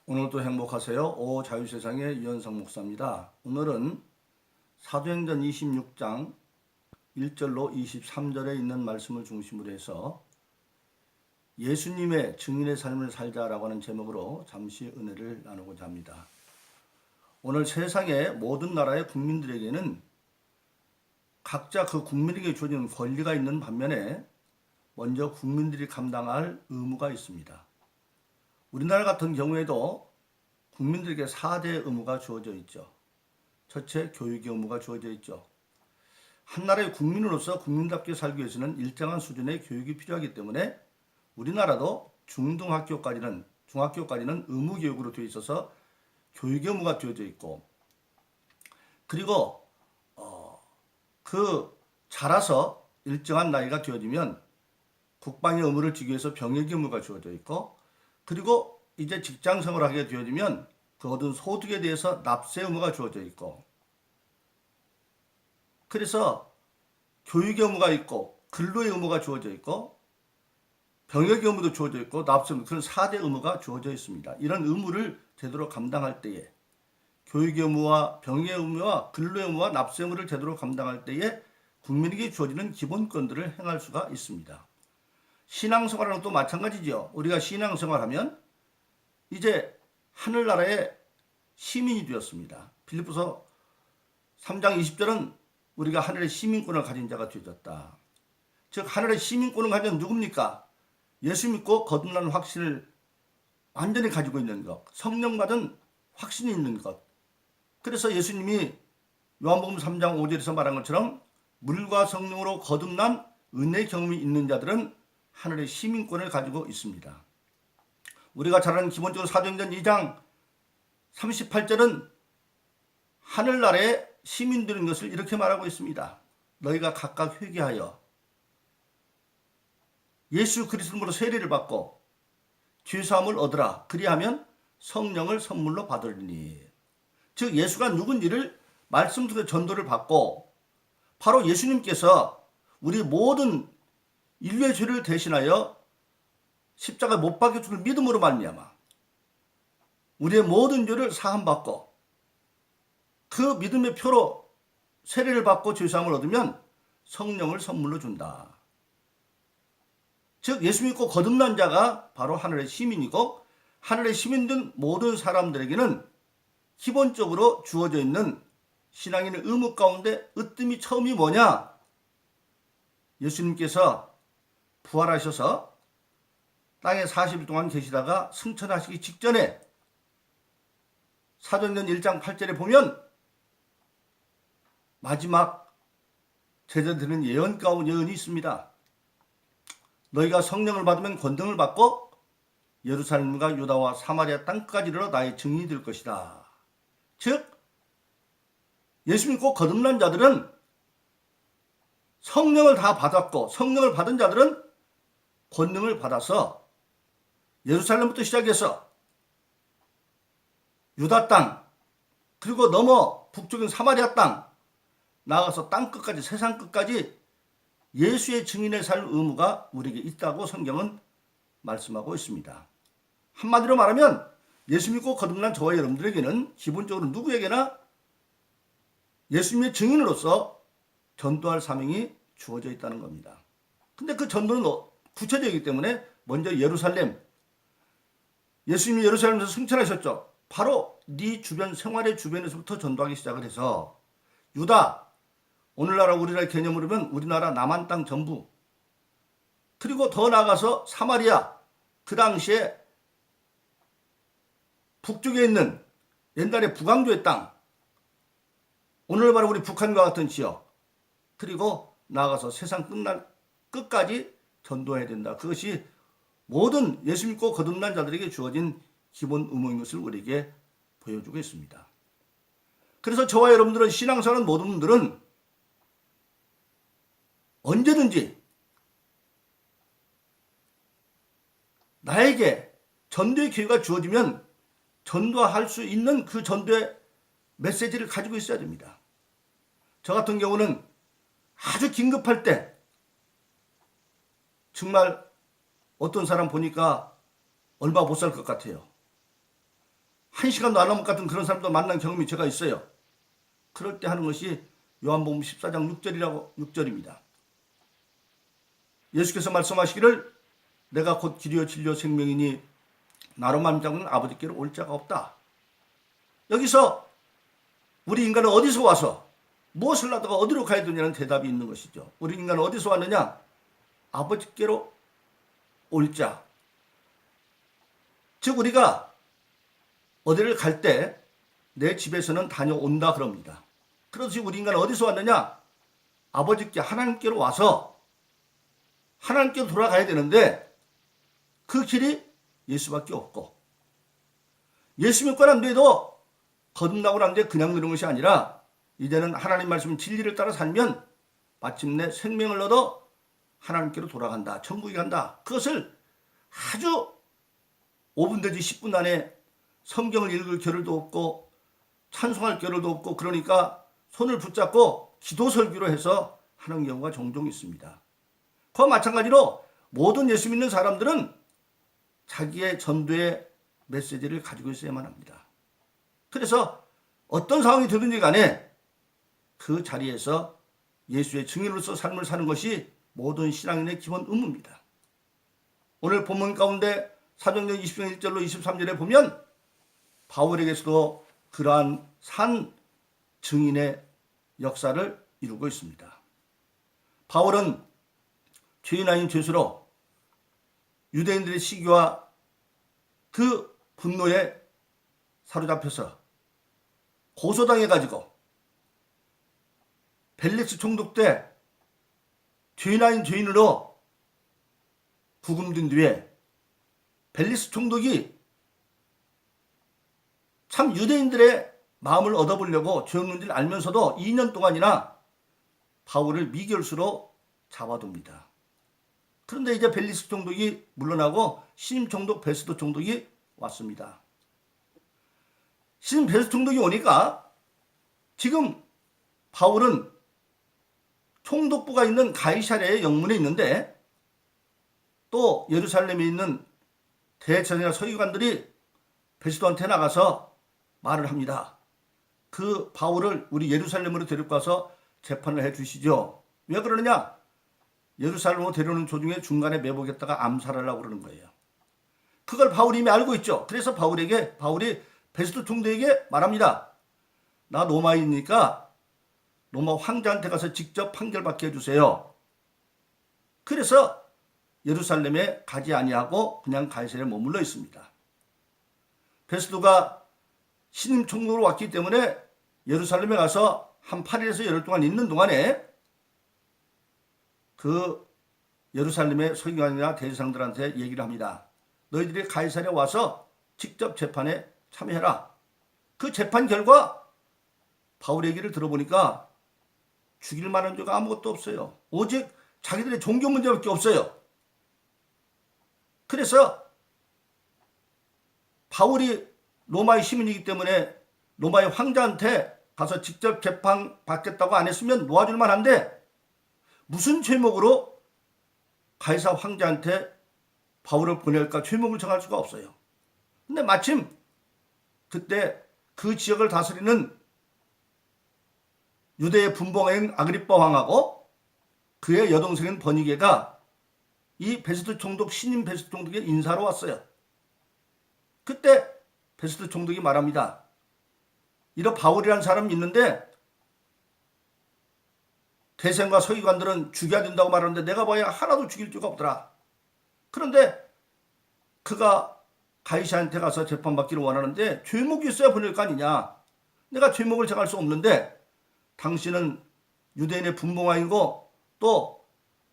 오늘도 행복하세요. 자유세상의 유현상 목사입니다. 오늘은 사도행전 26장 1절로 23절에 있는 말씀을 중심으로 해서 예수님의 증인의 삶을 살자라고 하는 제목으로 잠시 은혜를 나누고자 합니다. 오늘 세상의 모든 나라의 국민들에게는 각자 그 국민에게 주어진 권리가 있는 반면에 먼저 국민들이 감당할 의무가 있습니다. 우리나라 같은 경우에도 국민들에게 4대 의무가 주어져 있죠. 첫째, 교육의 의무가 주어져 있죠. 한 나라의 국민으로서 국민답게 살기 위해서는 일정한 수준의 교육이 필요하기 때문에 우리나라도 중학교까지는 의무 교육으로 되어 있어서 교육의 의무가 주어져 있고, 그리고 자라서 일정한 나이가 되어지면 국방의 의무를 지기 위해서 병역의 의무가 주어져 있고, 그리고 이제 직장 생활을 하게 되어지면 그 얻은 소득에 대해서 납세 의무가 주어져 있고, 그래서 교육의 의무가 있고 근로의 의무가 주어져 있고 병역의 의무도 주어져 있고 납세 의무, 그런 4대 의무가 주어져 있습니다. 이런 의무를 제대로 감당할 때에, 교육의 의무와 병역의 의무와 근로의 의무와 납세 의무를 제대로 감당할 때에 국민에게 주어지는 기본권들을 행할 수가 있습니다. 신앙생활은 또 마찬가지죠. 우리가 신앙생활하면 이제 하늘나라의 시민이 되었습니다. 빌립보서 3장 20절은 우리가 하늘의 시민권을 가진 자가 되어졌다. 즉 하늘의 시민권을 가진 누굽니까? 예수 믿고 거듭나는 확신을 완전히 가지고 있는 것, 성령 받은 확신이 있는 것. 그래서 예수님이 요한복음 3장 5절에서 말한 것처럼 물과 성령으로 거듭난 은혜 경험이 있는 자들은 하늘의 시민권을 가지고 있습니다. 우리가 잘 아는 기본적으로 사도행전 2장 38절은 하늘나라의 시민들인 것을 이렇게 말하고 있습니다. 너희가 각각 회개하여 예수 그리스도로 세례를 받고 죄사함을 얻으라. 그리하면 성령을 선물로 받으리니. 즉 예수가 누군지를 말씀 속에 전도를 받고, 바로 예수님께서 우리 모든 인류의 죄를 대신하여 십자가에 못 박혀 죽을 믿음으로 말미암아 우리의 모든 죄를 사함받고 그 믿음의 표로 세례를 받고 죄사함을 얻으면 성령을 선물로 준다. 즉 예수 믿고 거듭난 자가 바로 하늘의 시민이고, 하늘의 시민된 모든 사람들에게는 기본적으로 주어져 있는 신앙인의 의무 가운데 으뜸이 처음이 뭐냐? 예수님께서 부활하셔서 땅에 40일 동안 계시다가 승천하시기 직전에 사도행전 1장 8절에 보면 마지막 제자들은 예언 가운데 예언이 있습니다. 너희가 성령을 받으면 권능을 받고 예루살렘과 유다와 사마리아 땅까지 이르러 나의 증인이 될 것이다. 즉 예수 믿고 거듭난 자들은 성령을 다 받았고, 성령을 받은 자들은 권능을 받아서 예루살렘부터 시작해서 유다 땅, 그리고 넘어 북쪽인 사마리아 땅, 나아가서 땅 끝까지, 세상 끝까지 예수의 증인의 살 의무가 우리에게 있다고 성경은 말씀하고 있습니다. 한마디로 말하면 예수 믿고 거듭난 저와 여러분들에게는 기본적으로 누구에게나 예수님의 증인으로서 전도할 사명이 주어져 있다는 겁니다. 근데 그 전도는 구체적이기 때문에 먼저 예루살렘, 예수님이 예루살렘에서 승천하셨죠. 바로 네 주변 생활의 주변에서부터 전도하기 시작을 해서 유다, 오늘날 우리나라 개념으로 보면 우리나라 남한 땅 전부, 그리고 더 나아가서 사마리아, 그 당시에 북쪽에 있는 옛날에 북왕조의 땅, 오늘 바로 우리 북한과 같은 지역, 그리고 나아가서 세상 끝까지 전도해야 된다. 그것이 모든 예수 믿고 거듭난 자들에게 주어진 기본 의무인 것을 우리에게 보여주고 있습니다. 그래서 저와 여러분들은, 신앙생활하는 모든 분들은 언제든지 나에게 전도의 기회가 주어지면 전도할 수 있는 그 전도의 메시지를 가지고 있어야 됩니다. 저 같은 경우는 아주 긴급할 때 정말 어떤 사람 보니까 얼마 못 살 것 같아요. 1시간도 안 넘을 것 같은 그런 사람도 만난 경험이 제가 있어요. 그럴 때 하는 것이 요한복음 14장 6절입니다. 예수께서 말씀하시기를 내가 곧 길이요 진리요 생명이니 나로 말미암아 아버지께로 올 자가 없다. 여기서 우리 인간은 어디서 와서 무엇을 하다가 어디로 가야 되냐는 대답이 있는 것이죠. 우리 인간은 어디서 왔느냐? 아버지께로 올 자. 즉 우리가 어디를 갈 때 내 집에서는 다녀온다 그럽니다. 그렇듯이 우리 인간은 어디서 왔느냐? 아버지께 하나님께로 와서 하나님께로 돌아가야 되는데 그 길이 예수밖에 없고 예수 믿고 난 뒤에도 거듭나고 난 뒤에 그냥 누는 것이 아니라 이제는 하나님 말씀 진리를 따라 살면 마침내 생명을 얻어 하나님께로 돌아간다. 천국에 간다. 그것을 아주 5분 내지 10분 안에 성경을 읽을 겨를도 없고 찬송할 겨를도 없고 그러니까 손을 붙잡고 기도 설교로 해서 하는 경우가 종종 있습니다. 그와 마찬가지로 모든 예수 믿는 사람들은 자기의 전도의 메시지를 가지고 있어야만 합니다. 그래서 어떤 상황이 되든지 간에 그 자리에서 예수의 증인으로서 삶을 사는 것이 모든 신앙인의 기본 의무입니다. 오늘 본문 가운데 사도행전 20장 1절로 23절에 보면 바울에게서도 그러한 산 증인의 역사를 이루고 있습니다. 바울은 죄인 아닌 죄수로 유대인들의 시기와 그 분노에 사로잡혀서 고소당해가지고 벨릭스 총독 때 죄인 아닌 죄인으로 구금된 뒤에 벨릭스 총독이 참 유대인들의 마음을 얻어보려고 죄였는지를 알면서도 2년 동안이나 바울을 미결수로 잡아둡니다. 그런데 이제 벨릭스 총독이 물러나고 신임 총독 베스도 총독이 왔습니다. 신임 베스도 총독이 오니까 지금 바울은 총독부가 있는 가이사랴의 영문에 있는데 또 예루살렘에 있는 대제사장이나 서기관들이 베스도한테 나가서 말을 합니다. 그 바울을 우리 예루살렘으로 데리고 가서 재판을 해 주시죠. 왜 그러느냐? 예루살렘으로 데려오는 도중에 중간에 매복했다가 암살하려고 그러는 거예요. 그걸 바울이 이미 알고 있죠. 그래서 바울이 베스도 총독에게 말합니다. 나 로마에 있으니까 로마 황제한테 가서 직접 판결받게 해주세요. 그래서 예루살렘에 가지 아니하고 그냥 가이사랴에 머물러 있습니다. 베스도가 신임 총독으로 왔기 때문에 예루살렘에 가서 한 8일에서 열흘 동안 있는 동안에 그 예루살렘의 서기관이나 대제사장들한테 얘기를 합니다. 너희들이 가이사랴에 와서 직접 재판에 참여해라. 그 재판 결과 바울 얘기를 들어보니까 죽일 만한 죄가 아무것도 없어요. 오직 자기들의 종교 문제밖에 없어요. 그래서 바울이 로마의 시민이기 때문에 로마의 황제한테 가서 직접 재판 받겠다고 안 했으면 놓아줄 만한데 무슨 죄목으로 가이사 황제한테 바울을 보낼까 죄목을 정할 수가 없어요. 근데 마침 그때 그 지역을 다스리는 유대의 분봉인 아그리빠 왕하고 그의 여동생인 버니게가 이 베스도 총독 신임 베스도 총독의 인사로 왔어요. 그때 베스도 총독이 말합니다. 이런 바울이라는 사람이 있는데 대생과 서기관들은 죽여야 된다고 말하는데 내가 봐야 하나도 죽일 죄가 없더라. 그런데 그가 가이사한테 가서 재판받기를 원하는데 죄목이 있어야 보낼 거 아니냐. 내가 죄목을 정할 수 없는데 당신은 유대인의 분봉왕이고 또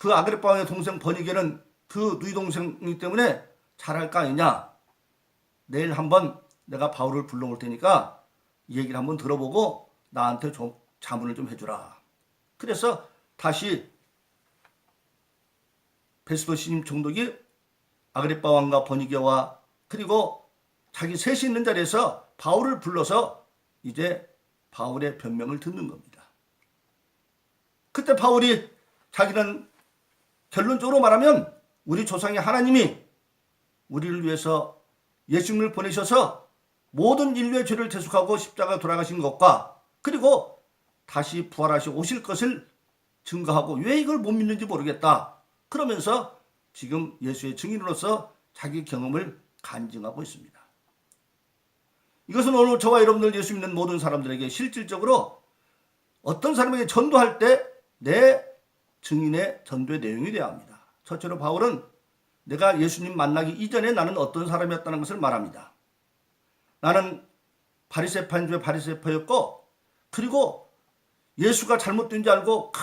그 아그리빠 왕의 동생 버니게는 그 누이 동생이기 때문에 잘할 거 아니냐. 내일 한번 내가 바울을 불러올 테니까 이 얘기를 한번 들어보고 나한테 좀 자문을 좀 해주라. 그래서 다시 베스도 신임 총독이 아그리빠 왕과 버니게와 그리고 자기 셋이 있는 자리에서 바울을 불러서 이제 바울의 변명을 듣는 겁니다. 그때 바울이 자기는 결론적으로 말하면 우리 조상의 하나님이 우리를 위해서 예수님을 보내셔서 모든 인류의 죄를 대속하고 십자가 돌아가신 것과 그리고 다시 부활하시 오실 것을 증거하고 왜 이걸 못 믿는지 모르겠다. 그러면서 지금 예수의 증인으로서 자기 경험을 간증하고 있습니다. 이것은 오늘 저와 여러분들 예수 믿는 모든 사람들에게 실질적으로 어떤 사람에게 전도할 때 내 증인의 전도의 내용이 되어야 합니다. 첫째로 바울은 내가 예수님 만나기 이전에 나는 어떤 사람이었다는 것을 말합니다. 나는 바리새파인 중에 바리새파였고 그리고 예수가 잘못된 줄 알고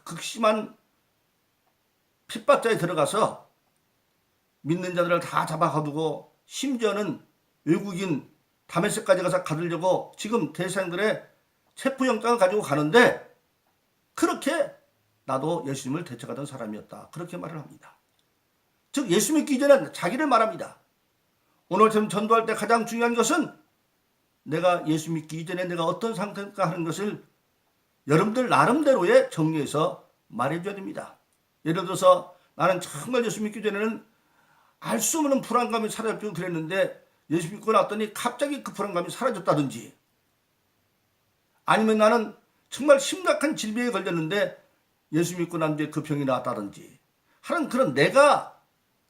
극심한 핍박자에 들어가서 믿는 자들을 다 잡아가두고 심지어는 외국인 다메섹까지 가서 가두려고 지금 대상들의 체포영장을 가지고 가는데 그렇게 나도 예수님을 대적하던 사람이었다. 그렇게 말을 합니다. 즉 예수 믿기 전에 자기를 말합니다. 오늘 전도할 때 가장 중요한 것은 내가 예수 믿기 이전에 내가 어떤 상태인가 하는 것을 여러분들 나름대로의 정리해서 말해줘야 됩니다. 예를 들어서 나는 정말 예수 믿기 전에는 알 수 없는 불안감이 사라지고 그랬는데 예수 믿고 났더니 갑자기 그 불안감이 사라졌다든지 아니면 나는 정말 심각한 질병에 걸렸는데 예수 믿고 난 뒤에 그 병이 나았다든지 하는 그런 내가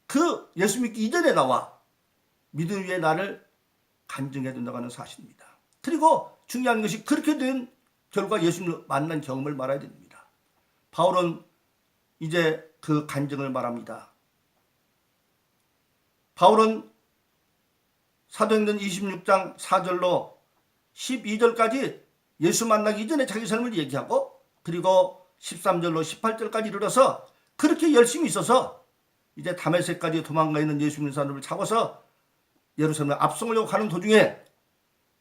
그 예수 믿기 이전에 나와 믿음 위에 나를 간증해야 된다고 하는 사실입니다. 그리고 중요한 것이 그렇게 된 결과 예수님을 만난 경험을 말해야 됩니다. 바울은 이제 그 간증을 말합니다. 바울은 사도행전 26장 4절로 12절까지 예수 만나기 이전에 자기 삶을 얘기하고 그리고 13절로 18절까지 이르러서 그렇게 열심히 있어서 이제 다메섹까지 도망가 있는 예수 믿는 사람을 잡아서 예루살렘에 압송하려고 가는 도중에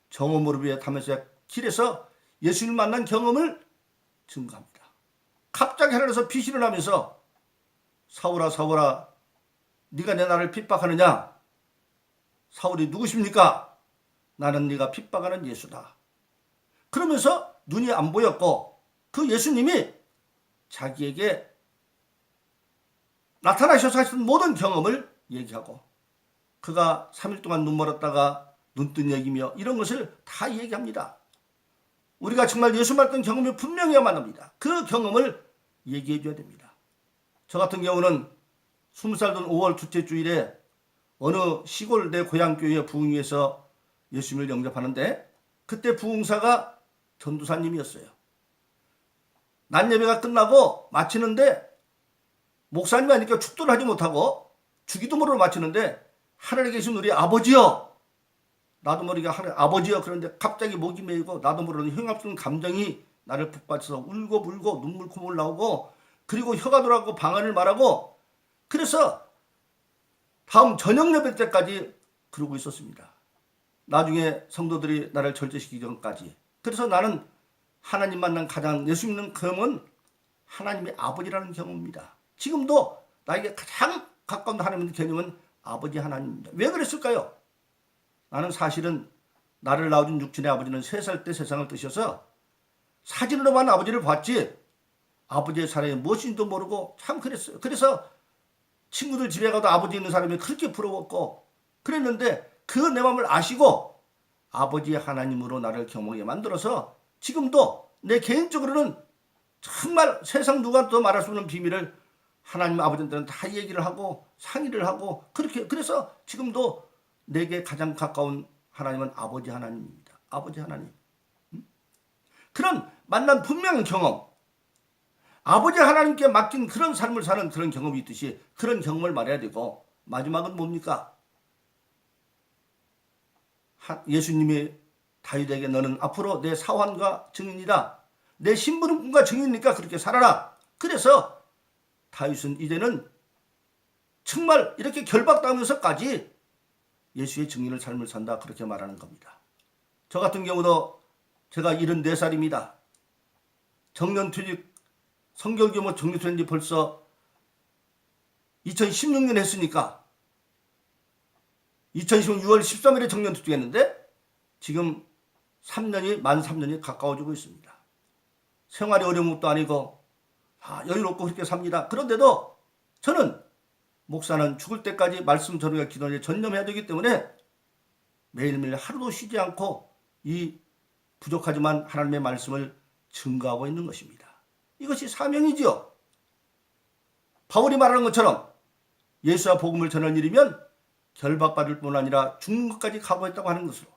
정오무렵에 다메섹 길에서 예수님을 만난 경험을 증거합니다. 갑자기 하늘에서 빛이 일어나면서 사울아 사울아 네가 내 나를 핍박하느냐? 사울이 누구십니까? 나는 네가 핍박하는 예수다. 그러면서 눈이 안 보였고 그 예수님이 자기에게 나타나셔서 하신 모든 경험을 얘기하고 그가 3일 동안 눈 멀었다가 눈뜬 얘기며 이런 것을 다 얘기합니다. 우리가 정말 예수 만났던 경험이 분명해야만 합니다. 그 경험을 얘기해 줘야 됩니다. 저 같은 경우는 20살 된 5월 둘째 주일에 어느 시골 내 고향교회 부흥회에서 예수님을 영접하는데 그때 부흥사가 전도사님이었어요. 낮 예배가 끝나고 마치는데 목사님이 아니니까 축도를 하지 못하고 주기도모를 마치는데 하늘에 계신 우리 아버지여 나도 모르게 하늘 아버지여 그런데 갑자기 목이 메이고 나도 모르는 흉악스러운 감정이 나를 북받쳐서 울고 불고 눈물 콧물 나오고 그리고 혀가 돌아가고 방언을 말하고 그래서 다음 저녁 예배 때까지 그러고 있었습니다. 나중에 성도들이 나를 절제시키기 전까지. 그래서 나는 하나님 만난 가장 예수 믿는 경험은 하나님의 아버지라는 경험입니다. 지금도 나에게 가장 가까운 하나님의 개념은 아버지 하나님입니다. 왜 그랬을까요? 나는 사실은 나를 낳아준 육신의 아버지는 3살 때 세상을 뜨셔서 사진으로만 아버지를 봤지 아버지의 사랑이 무엇인지도 모르고 참 그랬어요. 그래서 친구들 집에 가도 아버지 있는 사람이 그렇게 부러웠고 그랬는데 그 내 마음을 아시고 아버지의 하나님으로 나를 경험하게 만들어서 지금도 내 개인적으로는 정말 세상 누가 더 말할 수 없는 비밀을 하나님 아버지한테는 다 얘기를 하고 상의를 하고 그렇게 그래서 지금도 내게 가장 가까운 하나님은 아버지 하나님입니다. 아버지 하나님. 그런 만난 분명한 경험 아버지 하나님께 맡긴 그런 삶을 사는 그런 경험이 있듯이 그런 경험을 말해야 되고 마지막은 뭡니까? 예수님이 다윗에게 너는 앞으로 내 사환과 증인이다. 내 신부름꾼과 증인이니까 그렇게 살아라. 그래서 다윗은 이제는 정말 이렇게 결박당하면서까지 예수의 증인을 삶을 산다. 그렇게 말하는 겁니다. 저 같은 경우도 제가 74살입니다. 정년퇴직 성결교모 정년퇴직한 지 벌써 2016년 했으니까 2016년 6월 13일에 정년퇴직했는데 지금 만 3년이 가까워지고 있습니다. 생활이 어려운 것도 아니고 여유롭고 그렇게 삽니다. 그런데도 저는 목사는 죽을 때까지 말씀 전하고 기도에 전념해야 되기 때문에 매일매일 하루도 쉬지 않고 이 부족하지만 하나님의 말씀을 증거하고 있는 것입니다. 이것이 사명이지요. 바울이 말하는 것처럼 예수와 복음을 전할 일이면 결박받을 뿐 아니라 죽는 것까지 각오했다고 하는 것으로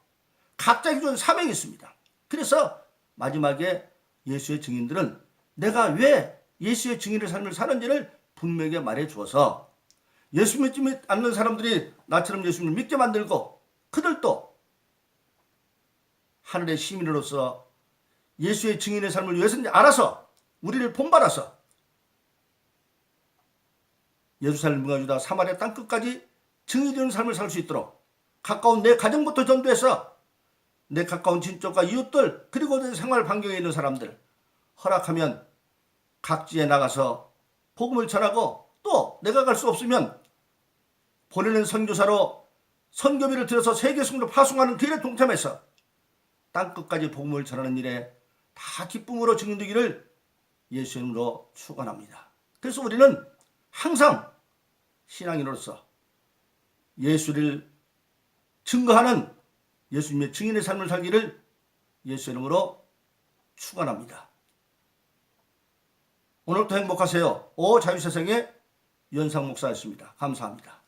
각자에게 준 사명이 있습니다. 그래서 마지막에 예수의 증인들은 내가 왜 예수의 증인의 삶을 사는지를 분명하게 말해 주어서 예수 믿지 않는 사람들이 나처럼 예수를 믿게 만들고 그들도 하늘의 시민으로서 예수의 증인의 삶을 위해서 알아서 우리를 본받아서 예루살렘과 유다 사마리아 땅끝까지 증인이 되는 삶을 살 수 있도록 가까운 내 가정부터 전도해서 내 가까운 친족과 이웃들 그리고 내 생활 반경에 있는 사람들 허락하면 각지에 나가서 복음을 전하고 또 내가 갈 수 없으면 보내는 선교사로 선교비를 들여서 세계 성도 파송하는 그 일에 동참해서 땅끝까지 복음을 전하는 일에 다 기쁨으로 증인되기를 예수 이름으로 축원합니다. 그래서 우리는 항상 신앙인으로서 예수를 증거하는 예수님의 증인의 삶을 살기를 예수 이름으로 축원합니다. 오늘도 행복하세요. 오 자유세상의 유현상 목사였습니다. 감사합니다.